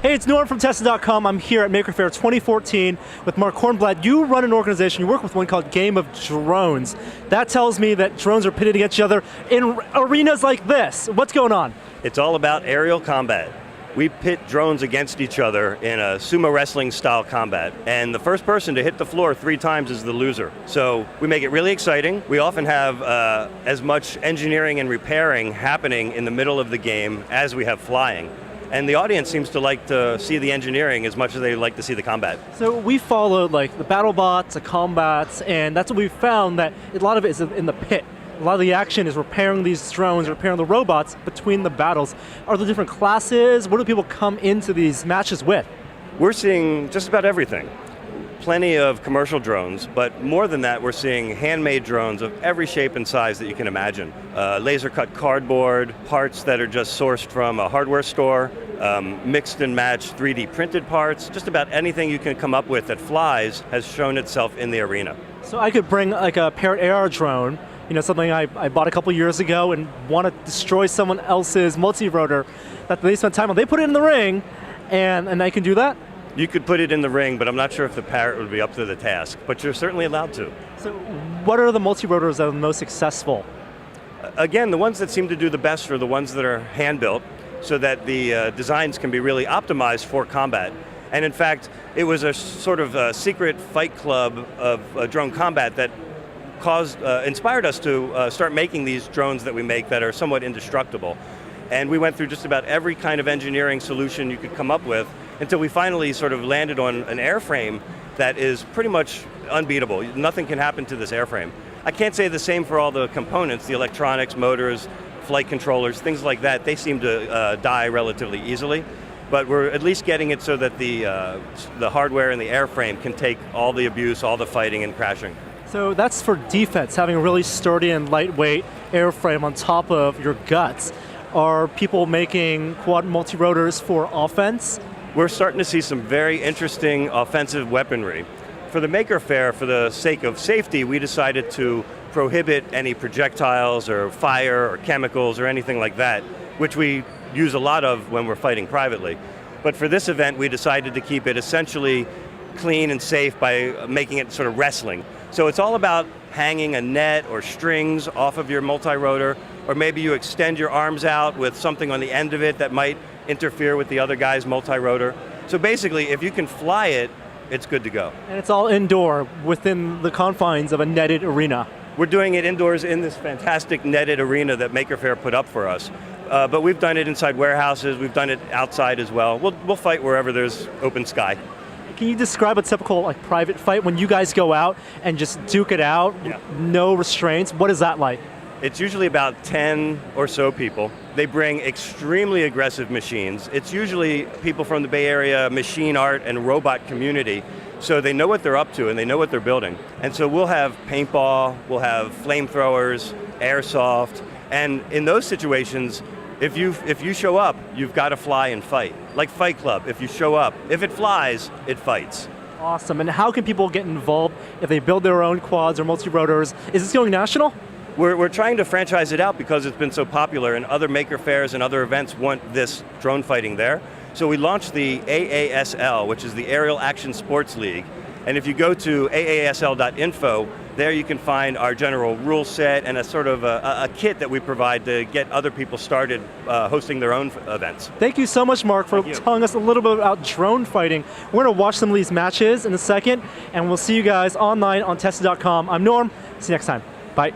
Hey, it's Norm from Tesla.com. I'm here at Maker Faire 2014 with Mark Hornblatt. You run an organization, you work with one called Game of Drones. That tells me that drones are pitted against each other in arenas like this. What's going on? It's all about aerial combat. We pit drones against each other in a sumo wrestling style combat. And the first person to hit the floor 3 times is the loser. So we make it really exciting. We often have as much engineering and repairing happening in the middle of the game as we have flying. And the audience seems to like to see the engineering as much as they like to see the combat. So we followed like the battle bots, the combats, and that's what we found, that a lot of it is in the pit. A lot of the action is repairing these drones, repairing the robots between the battles. Are there different classes? What do people come into these matches with? We're seeing just about everything. Plenty of commercial drones, but more than that, we're seeing handmade drones of every shape and size that you can imagine. Laser cut cardboard, parts that are just sourced from a hardware store, mixed and matched 3D printed parts. Just about anything you can come up with that flies has shown itself in the arena. So I could bring like a Parrot AR drone, you know, something I bought a couple years ago, and want to destroy someone else's multi-rotor that they spent time on. They put it in the ring, and I can do that? You could put it in the ring, but I'm not sure if the Parrot would be up to the task, but you're certainly allowed to. So what are the multi-rotors that are the most successful? Again, the ones that seem to do the best are the ones that are hand-built, so that the designs can be really optimized for combat. And in fact, it was a sort of a secret fight club of drone combat that inspired us to start making these drones that we make that are somewhat indestructible. And we went through just about every kind of engineering solution you could come up with until we finally sort of landed on an airframe that is pretty much unbeatable. Nothing can happen to this airframe. I can't say the same for all the components, the electronics, motors, flight controllers, things like that. They seem to die relatively easily, but we're at least getting it so that the hardware and the airframe can take all the abuse, all the fighting and crashing. So that's for defense, having a really sturdy and lightweight airframe on top of your guts. Are people making quad multi-rotors for offense? We're starting to see some very interesting offensive weaponry. For the Maker Faire, for the sake of safety, we decided to prohibit any projectiles or fire or chemicals or anything like that, which we use a lot of when we're fighting privately. But for this event, we decided to keep it essentially clean and safe by making it sort of wrestling. So it's all about hanging a net or strings off of your multi-rotor, or maybe you extend your arms out with something on the end of it that might interfere with the other guy's multi-rotor. So basically, if you can fly it, it's good to go. And it's all indoor, within the confines of a netted arena. We're doing it indoors in this fantastic netted arena that Maker Faire put up for us. But we've done it inside warehouses, we've done it outside as well. We'll fight wherever there's open sky. Can you describe a typical like private fight when you guys go out and just duke it out, no restraints? What is that like? It's usually about 10 or so people. They bring extremely aggressive machines. It's usually people from the Bay Area machine art and robot community, so they know what they're up to and they know what they're building. And so we'll have paintball, we'll have flamethrowers, airsoft, and in those situations, if you show up, you've got to fly and fight. Like Fight Club, if you show up, if it flies, it fights. Awesome, and how can people get involved if they build their own quads or multi-rotors? Is this going national? We're trying to franchise it out because it's been so popular and other Maker Fairs and other events want this drone fighting there. So we launched the AASL, which is the Aerial Action Sports League. And if you go to aasl.info, there you can find our general rule set and a sort of a kit that we provide to get other people started hosting their own events. Thank you so much, Mark, for telling us a little bit about drone fighting. We're going to watch some of these matches in a second, and we'll see you guys online on Tesla.com. I'm Norm. See you next time. Bye.